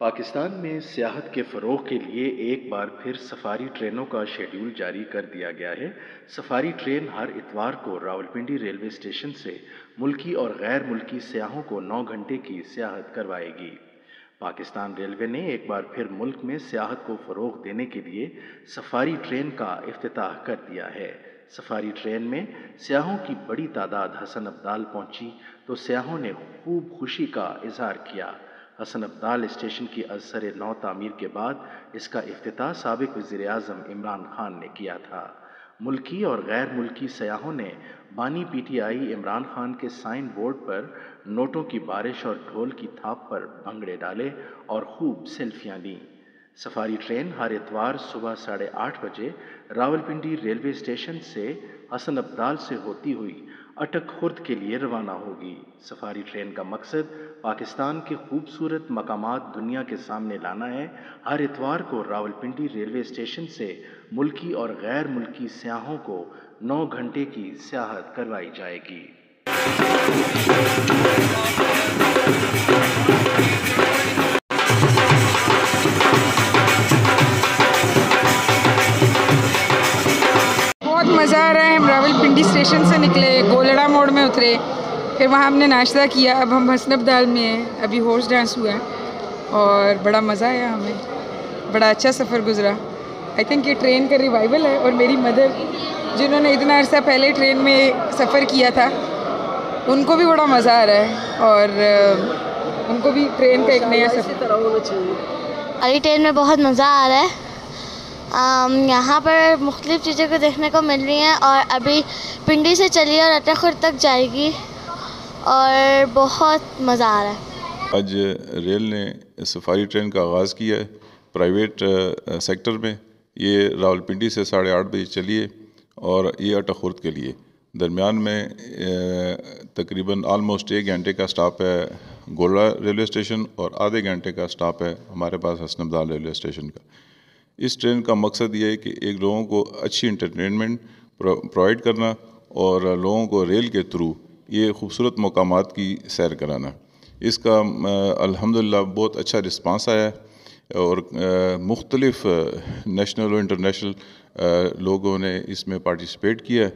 پاکستان میں سیاحت کے فروغ کے لیے ایک بار پھر سفاری ٹرینوں کا شیڈول جاری کر دیا گیا ہے۔ سفاری ٹرین ہر اتوار کو راولپنڈی ریلوے اسٹیشن سے ملکی اور غیر ملکی سیاحوں کو 9 گھنٹے کی سیاحت کروائے گی۔ پاکستان ریلوے نے ایک بار پھر ملک میں سیاحت کو فروغ دینے کے لیے سفاری ٹرین کا افتتاح کر دیا ہے۔ سفاری ٹرین میں سیاحوں کی بڑی تعداد حسن ابدال پہنچی تو سیاحوں نے خوب خوشی کا اظہار کیا۔ حسن ابدال اسٹیشن کی ازسر نو تعمیر کے بعد اس کا افتتاح سابق وزیر اعظم عمران خان نے کیا تھا۔ ملکی اور غیر ملکی سیاحوں نے بانی P T I Imran Khan کے سائن بورڈ پر نوٹوں کی بارش اور ڈھول کی تھاپ پر بھنگڑے ڈالے اور خوب سیلفیاں لیں۔ سفاری ٹرین ہر اتوار صبح 8:30 بجے راولپنڈی ریلوے اسٹیشن سے حسن ابدال سے ہوتی ہوئی اٹک خرد کے لیے روانہ ہوگی۔ سفاری ٹرین کا مقصد پاکستان کے خوبصورت مقامات دنیا کے سامنے لانا ہے۔ ہر اتوار کو راولپنڈی ریلوے اسٹیشن سے ملکی اور غیر ملکی سیاحوں کو 9 گھنٹے کی سیاحت کروائی جائے گی۔ بہت مزہ آ رہا ہے۔ ہم راولپنڈی اسٹیشن سے نکلے، گولڑا موڑ میں اترے، پھر وہاں ہم نے ناشتہ کیا۔ اب ہم حسن ابدال میں ہیں، ابھی ہارس ڈانس ہوا ہے اور بڑا مزہ آیا ہمیں، بڑا اچھا سفر گزرا۔ آئی تھنک یہ ٹرین کا ریوائول ہے، اور میری مدر جنہوں نے اتنا عرصہ پہلے ٹرین میں سفر کیا تھا ان کو بھی بڑا مزہ آ رہا ہے، اور ان کو بھی ٹرین کا ایک نیا سفر ہونا چاہیے۔ ابھی ٹرین میں بہت مزہ آ رہا ہے۔ یہاں پر مختلف چیزیں کو دیکھنے کو مل رہی ہیں، اور ابھی پنڈی سے چلی اور اٹک خرد تک جائے گی، اور بہت مزہ آ رہا ہے۔ آج ریل نے سفاری ٹرین کا آغاز کیا ہے پرائیویٹ سیکٹر میں۔ یہ راولپنڈی سے 8:30 بجے چلی ہے اور یہ اٹک خرد کے لیے درمیان میں تقریباً آلموسٹ 1 گھنٹے کا سٹاپ ہے گولڑا ریلوے اسٹیشن، اور آدھے گھنٹے کا سٹاپ ہے ہمارے پاس حسن ابدال ریلوے اسٹیشن کا۔ اس ٹرین کا مقصد یہ ہے کہ ایک لوگوں کو اچھی انٹرٹینمنٹ پرووائڈ کرنا اور لوگوں کو ریل کے تھرو یہ خوبصورت مقامات کی سیر کرانا۔ اس کا الحمدللہ بہت اچھا رسپانس آیا ہے، اور مختلف نیشنل و انٹرنیشنل لوگوں نے اس میں پارٹیسپیٹ کیا ہے،